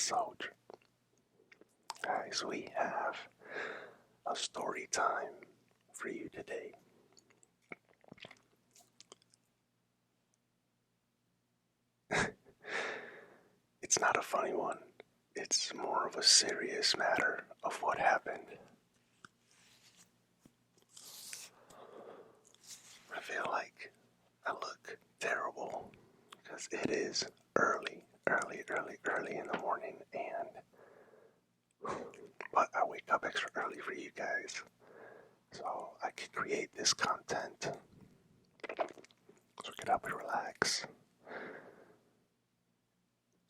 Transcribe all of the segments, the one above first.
soldier. Guys, we have a story time for you today. It's not a funny one. It's more of a serious matter of what happened. I feel like I look terrible because it is early in the morning, but I wake up extra early for you guys so I can create this content. So get up and relax.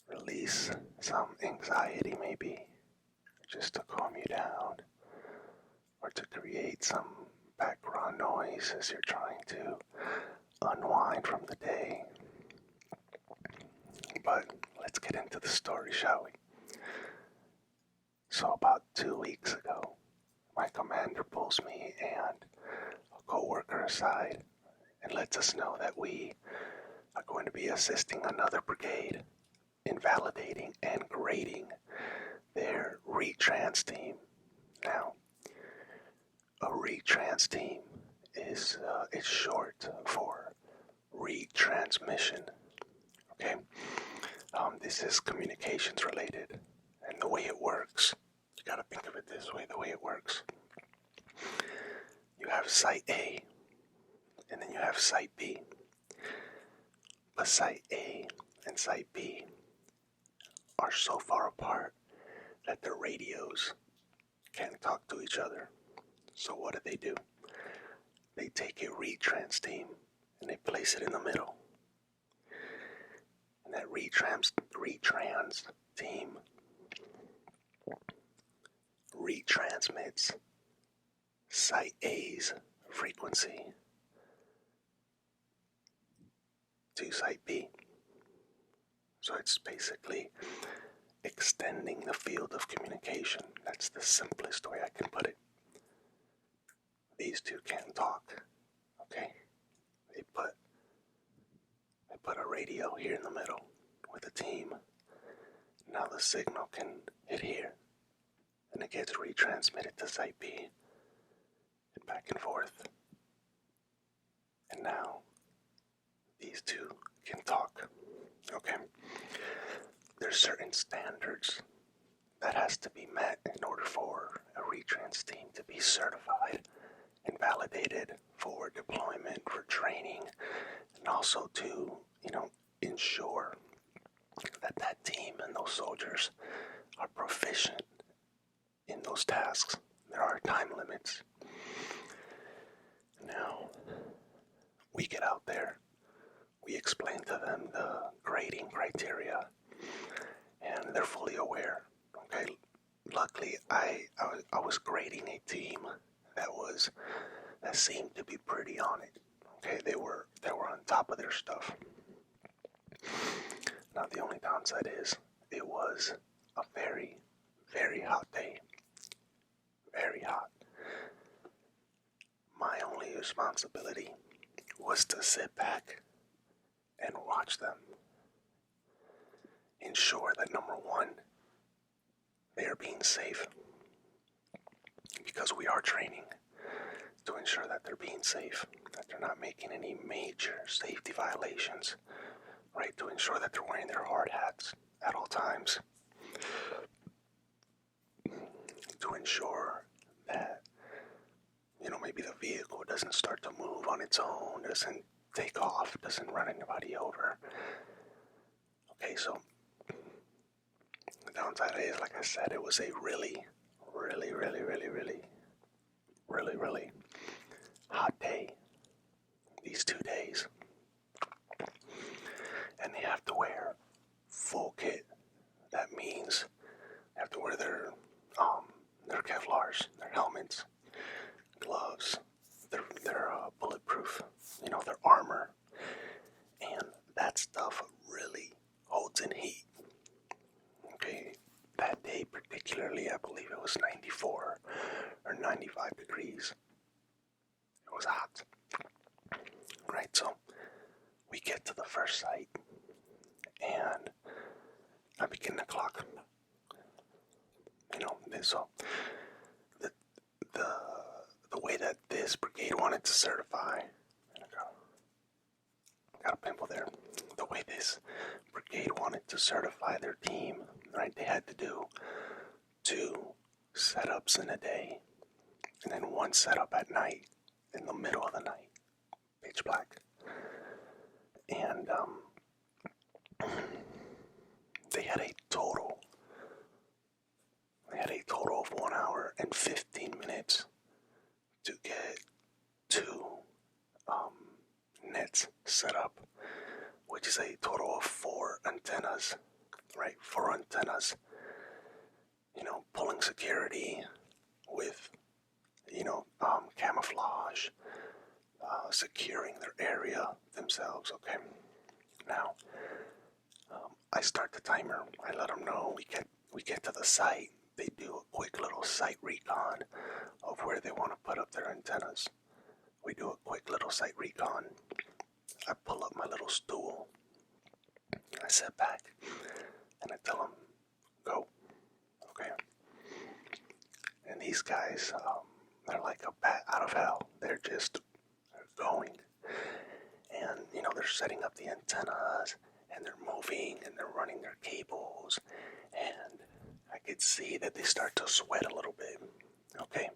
Release some anxiety maybe, just to calm you down, or to create some background noise as you're trying to unwind from the day. But let's get into the story, shall we? So about 2 weeks ago, my commander pulls me and a co-worker aside and lets us know that we are going to be assisting another brigade in validating and grading their retrans team. Now, a retrans team is short for retransmission. Okay, this is communications related, and the way it works, you gotta think of it this way. The way it works, you have Site A, and then you have Site B. But Site A and Site B are so far apart that their radios can't talk to each other. So what do? They take a retrans team and they place it in the middle. And that retrans team retransmits Site A's frequency to Site B. So it's basically extending the field of communication. That's the simplest way I can put it. These two can't talk, okay? They put a radio here in the middle with a team. Now the signal can hit here, and it gets retransmitted to Site B, and back and forth. And now these two can talk, okay? There's certain standards that has to be met in order for a retrans team to be certified and validated for deployment, for training, and also to, ensure that that team and those soldiers are proficient in those tasks. There are time limits. Now, we get out there, we explain to them the grading criteria, and they're fully aware. Okay, luckily I was grading a team that seemed to be pretty on it. Okay, they were on top of their stuff. Now the only downside is it was a very, very hot day. Very hot. My only responsibility was to sit back and watch them. Ensure that, number one, they are being safe, because we are training to ensure that they're being safe, that they're not making any major safety violations, right? To ensure that they're wearing their hard hats at all times, to ensure that, maybe the vehicle doesn't start to move on its own, doesn't take off, doesn't run anybody over. Okay, so the downside is, like I said, it was a really hot day, these 2 days. And they have to wear full kit. That means they have to wear their Kevlars, their helmets, gloves, their bulletproof, their armor. And that stuff really holds in heat. Okay, that day particularly, I believe it was 94 or 95 degrees. It was hot. Right, so we get to the first site, and I begin to clock So the the the way that this brigade wanted to certify, got a pimple there. The way this brigade wanted to certify their team, right? They had to do 2 setups in a day, and then 1 setup at night, in the middle of the night, pitch black. And they had a total. They had a total of 1 hour and 15 minutes to get 2 nets set up, which is a total of 4 antennas, right? 4 antennas, pulling security with, camouflage, securing their area themselves, okay? Now, I start the timer. I let them know we get to the site. They do a quick little site recon of where they want to put up their antennas. We do a quick little site recon. I pull up my little stool. I sit back and I tell them, go. Okay. And these guys, they're like a bat out of hell. They're just going. And, they're setting up the antennas and they're moving and they're running their cables. And I could see that they start to sweat a little bit. Okay.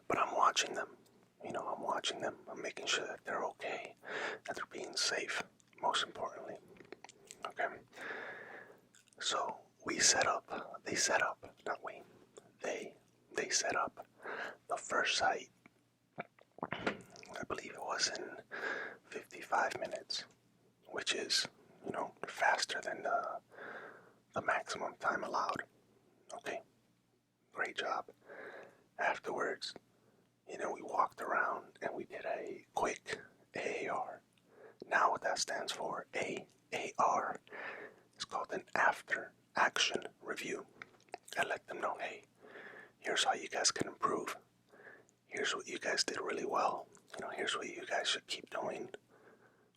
But I'm watching them. I'm watching them. I'm making sure that they're okay, that they're being safe, most importantly. Okay. So they set up, they set up the first site. I believe it was in 55 minutes, which is, faster than the maximum time allowed. Okay. Great job. Afterwards, we walked around and we did a quick AAR. Now what that stands for, AAR, is called an after action review. I let them know, hey, here's how you guys can improve. Here's what you guys did really well. Here's what you guys should keep doing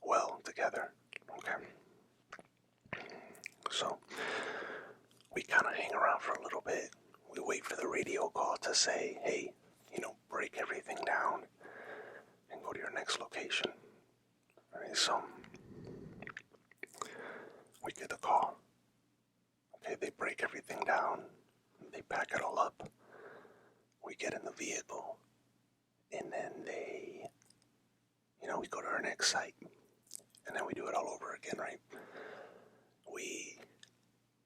well together. Okay. So we kind of hang around for a little bit. We wait for the radio call to say, hey, break everything down and go to your next location. Alright, so we get the call. Okay, they break everything down. They pack it all up. We get in the vehicle. And then we go to our next site. And then we do it all over again, right? We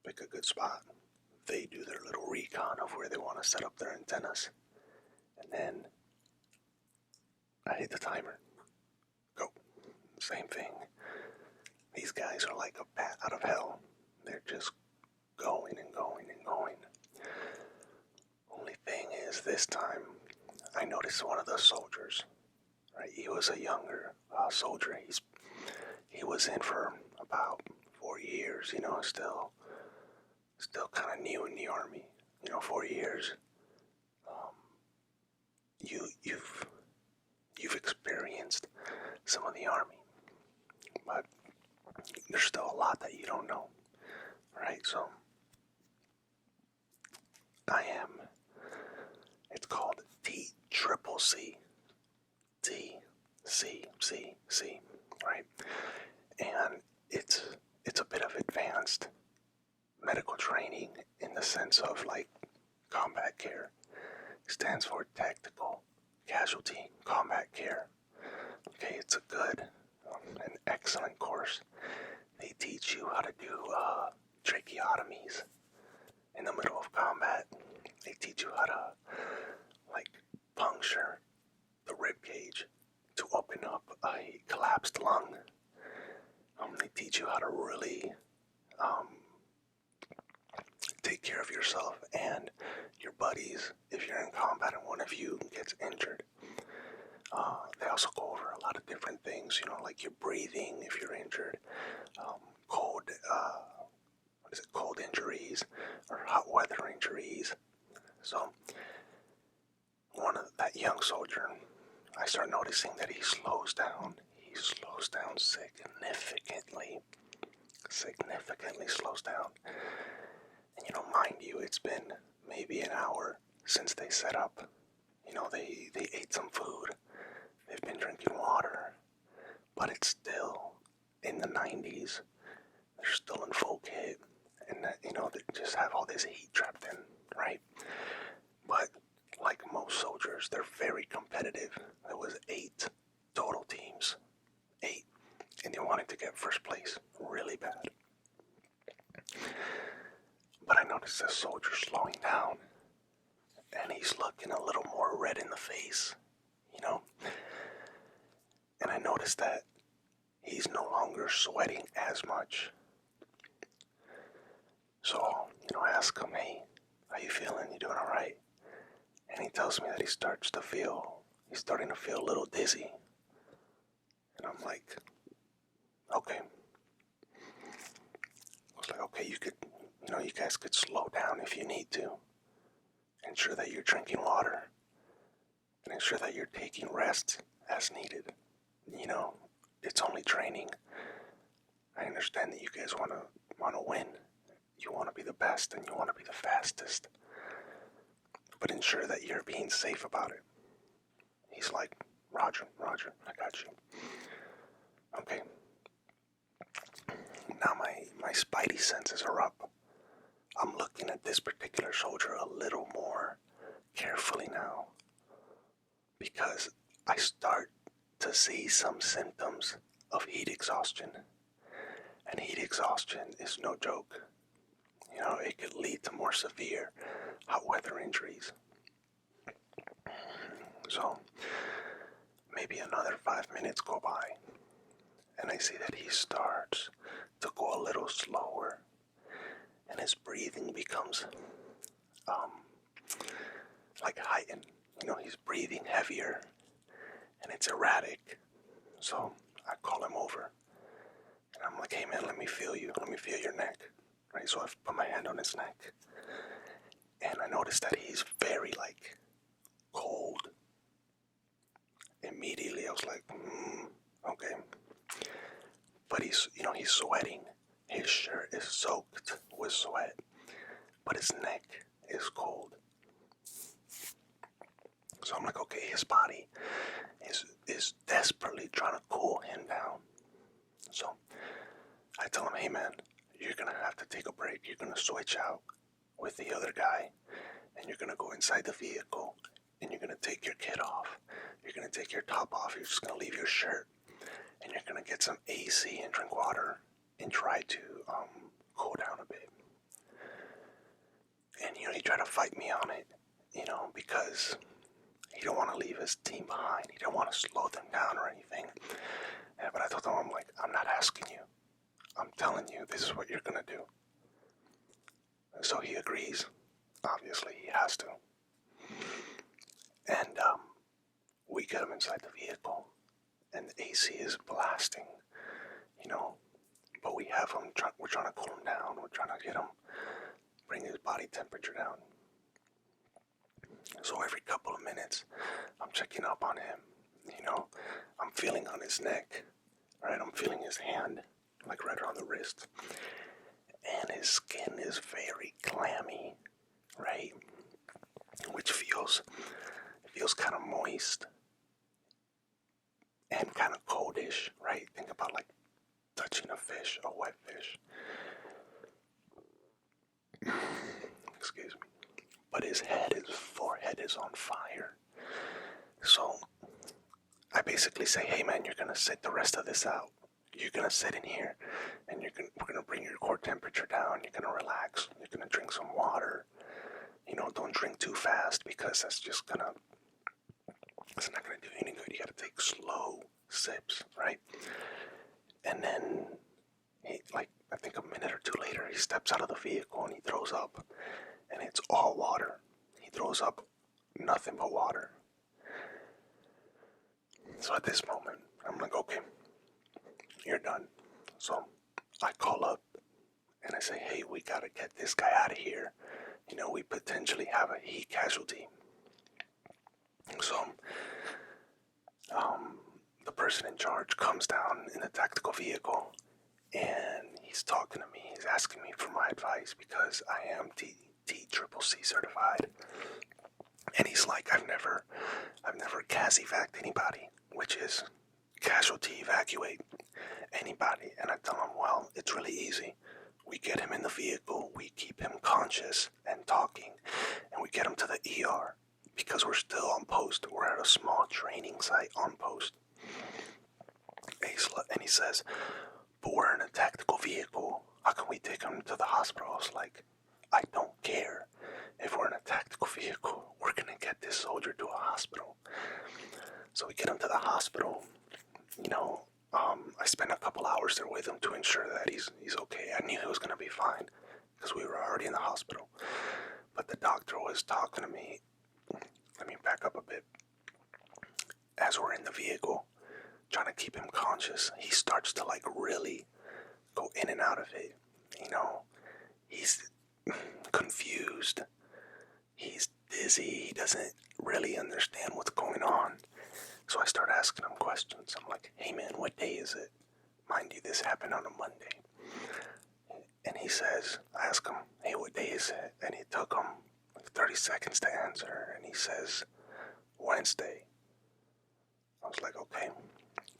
pick a good spot. They do their little recon of where they want to set up their antennas. And then I hit the timer. Go. Same thing. These guys are like a bat out of hell. They're just going and going and going. Only thing is, this time, I noticed one of the soldiers. Right, he was a younger soldier. He was in for about 4 years. Still kind of new in the army. 4 years. You've experienced some of the army, but there's still a lot that you don't know, right? So it's called TCCC, right? And it's a bit of advanced medical training in the sense of like combat care. It stands for Tactical Casualty Combat Care. Okay, it's a good, an excellent course. They teach you how to do tracheotomies in the middle of combat. They teach you how to puncture the rib cage to open up a collapsed lung. They teach you how to really take care of yourself and your buddies if you're in combat and one of you gets injured. They also go over a lot of different things, like your breathing if you're injured, cold injuries or hot weather injuries. So that young soldier, I start noticing that he slows down. He slows down significantly slows down. And mind you, it's been maybe an hour since they set up. They ate some food, they've been drinking water, but it's still in the 90s. They're still in full kit, and they just have all this heat trapped in, right? But like most soldiers, they're very competitive. There was 8 total teams, 8, and they wanted to get first place really bad. But I noticed this soldier slowing down, and he's looking a little more red in the face, you know? And I noticed that he's no longer sweating as much. So, I ask him, hey, how you feeling? You doing alright? And he tells me that he's starting to feel a little dizzy. And I'm like, okay. I was like, okay, you guys could slow down if you need to. Ensure that you're drinking water. And ensure that you're taking rest as needed. It's only training. I understand that you guys want to win. You want to be the best and you want to be the fastest. But ensure that you're being safe about it. He's like, Roger, I got you. Okay. Now my spidey senses are up. I'm looking at this particular soldier a little more carefully now. Because I start to see some symptoms of heat exhaustion. And heat exhaustion is no joke. It could lead to more severe hot weather injuries. So, maybe another 5 minutes go by, and I see that he starts to go a little slower, and his breathing becomes, like heightened. He's breathing heavier, and it's erratic. So, I call him over, and I'm like, hey man, let me feel you. Let me feel your neck. Right, so I put my hand on his neck, and I noticed that he's very, cold. Immediately, I was like, okay. But he's sweating. His shirt is soaked with sweat, but his neck is cold. So I'm like, okay, his body is desperately trying to cool him down. So I tell him, hey man, you're gonna have to take a break. You're gonna switch out with the other guy, and you're gonna go inside the vehicle, and you're gonna take your kit off. You're gonna take your top off. You're just gonna leave your shirt, and you're gonna get some AC and drink water, and try to cool down a bit. And he tried to fight me on it, because he don't want to leave his team behind. He don't want to slow them down or anything. Yeah, but I told him, I'm not asking you. I'm telling you, this is what you're gonna do. So he agrees. Obviously, he has to. And we get him inside the vehicle, and the AC is blasting, But we have him. We're trying to cool him down. We're trying to get him, bring his body temperature down. So every couple of minutes, I'm checking up on him. I'm feeling on his neck, right? I'm feeling his hand, right around the wrist. And his skin is very clammy, right? Which feels kind of moist and kind of coldish, right? Think about touching a fish, a wet fish. Excuse me. But his forehead is on fire. So I basically say, hey man, you're gonna sit the rest of this out. You're gonna sit in here, and we're gonna bring your core temperature down. You're gonna relax. You're gonna drink some water. Don't drink too fast, because it's not gonna do any good. You gotta take slow sips, right? And then, I think a minute or two later, he steps out of the vehicle and he throws up, and it's all water. He throws up nothing but water. So at this moment, I'm like, okay, you're done. So I call up and I say, hey, we gotta get this guy out of here. We potentially have a heat casualty. So the person in charge comes down in the tactical vehicle, and he's talking to me. He's asking me for my advice, because I am triple C certified. And he's like, I've never CAS-evac'd anybody, which is casualty evacuate anybody. And I tell him, well, it's really easy. We get him in the vehicle, we keep him conscious and talking, and we get him to the ER because we're still on post. We're at a small training site on post. And he says, but we're in a tactical vehicle. How can we take him to the hospital? I was like, I don't care. If we're in a tactical vehicle, we're going to get this soldier to a hospital. So we get him to the hospital. I spent a couple hours there with him to ensure that he's okay. I knew he was going to be fine because we were already in the hospital. But the doctor was talking to me. Let me back up a bit. As we're in the vehicle, trying to keep him conscious, he starts to really go in and out of it. He's confused. He's dizzy. He doesn't really understand what's going on. So I start asking him questions. I'm like, hey man, what day is it? Mind you, this happened on a Monday. And he says, I ask him, hey, what day is it? And he took him 30 seconds to answer. And he says, Wednesday. I was like, okay.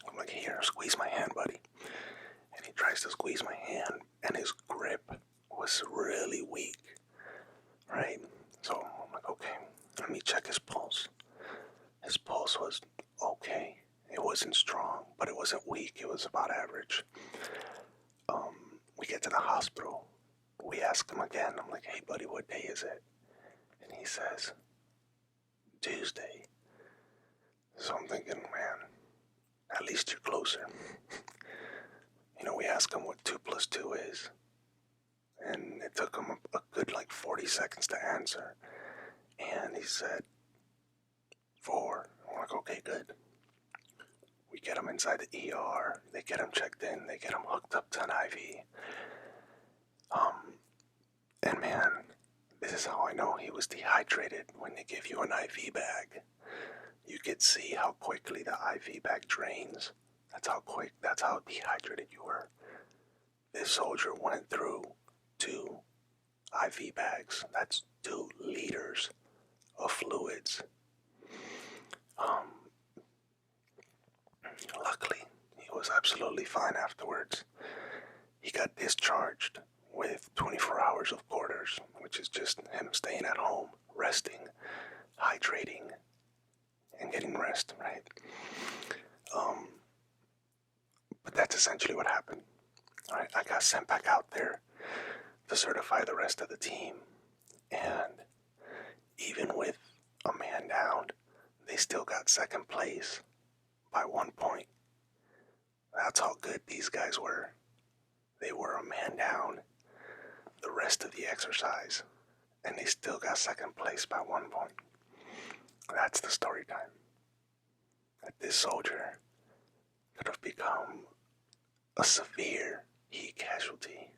I'm like, here, squeeze my hand, buddy. And he tries to squeeze my hand, and his grip was really weak, right? So I'm like, okay, let me check his pulse. His pulse was okay. It wasn't strong, but it wasn't weak. It was about average. We get to the hospital. We ask him again. I'm like, hey, buddy, what day is it? And he says, Tuesday. So I'm thinking, man, at least you're closer. We ask him what 2 plus 2 is. And it took him a good 40 seconds to answer. And he said, 4. I'm like, okay, good. We get him inside the ER. They get him checked in. They get him hooked up to an IV. And man, this is how I know he was dehydrated. When they give you an IV bag, you could see how quickly the IV bag drains. That's how dehydrated you were. This soldier went through 2 IV bags. That's 2 liters of fluids. Luckily, he was absolutely fine afterwards. He got discharged with 24 hours of quarters, which is just him staying at home, resting, hydrating, and getting rest, right? But that's essentially what happened. All right, I got sent back out there to certify the rest of the team, and even with a man down, they still got second place by 1 point. That's how good these guys were. They were a man down the rest of the exercise, and they still got second place by 1 point. That's the story time. That this soldier could have become a severe heat casualty.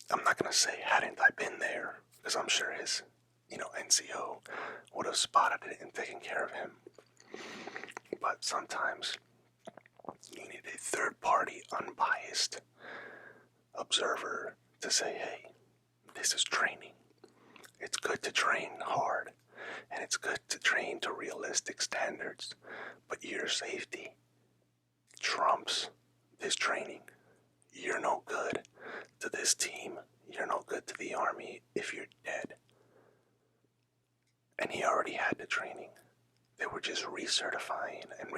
I'm not going to say hadn't I been there, because I'm sure his, NCO would have spotted it and taken care of him. But sometimes you need a third-party, unbiased observer to say, hey, this is training. It's good to train hard, and it's good to train to realistic standards, but your safety trumps this training. You're no good to this team. You're no good to the Army if you're dead. And he already had the training. They were just recertifying and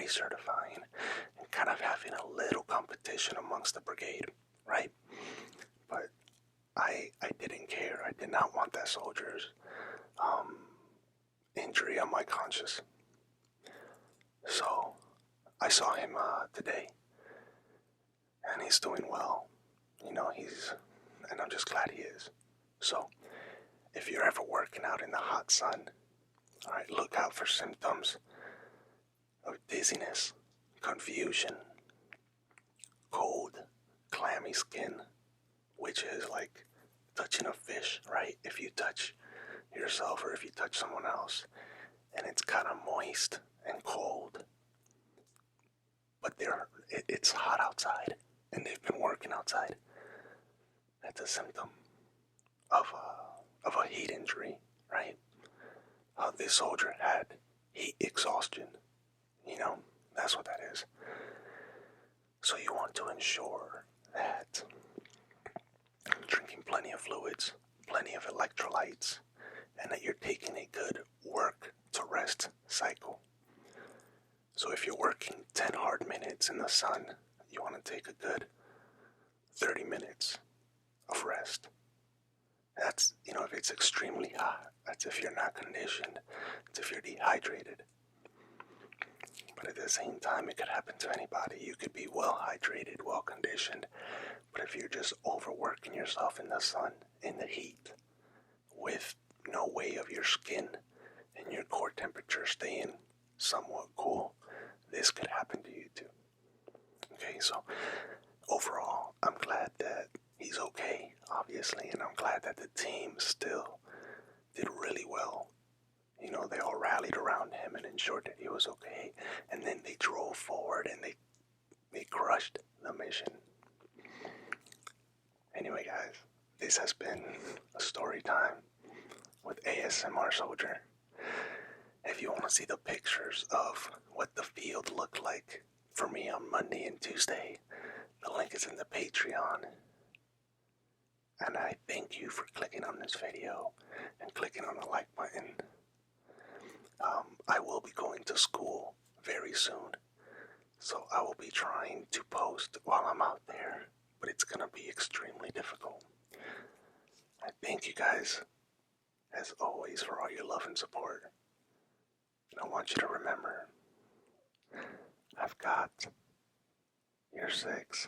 kind of having a little competition amongst the brigade, right? But I didn't care. I did not want that soldier's injury on my conscience. So I saw him today, and he's doing well. And I'm just glad he is. So if you're ever working out in the hot sun, all right, look out for symptoms of dizziness, confusion, cold, clammy skin, which is like touching a fish, right? If you touch yourself or if you touch someone else, and it's kind of moist and cold, but it's hot outside, and they've been working outside. That's a symptom. of a heat injury, right? This soldier had heat exhaustion. You know, that's what that is. So you want to ensure that drinking plenty of fluids, plenty of electrolytes, and that you're taking a good work to rest cycle. So if you're working 10 hard minutes in the sun, you want to take a good 30 minutes of rest. That's, if it's extremely hot, that's if you're not conditioned, it's if you're dehydrated. But at the same time, it could happen to anybody. You could be well hydrated, well conditioned, but if you're just overworking yourself in the sun, in the heat, with no way of your skin and your core temperature staying somewhat cool, this could happen to you too. Okay, so overall, I'm glad that he's okay, obviously, and I'm glad that the team still did really well. They all rallied around him and ensured that he was okay, and then they drove forward and they crushed the mission. Anyway, guys, this has been a story time with ASMR Soldier. If you want to see the pictures of what the field looked like for me on Monday and Tuesday, the link is in the Patreon. And I thank you for clicking on this video and clicking on the like button. I will be going to school very soon, so I will be trying to post while I'm out there, but it's going to be extremely difficult. I thank you guys, as always, for all your love and support. And I want you to remember, I've got your 6.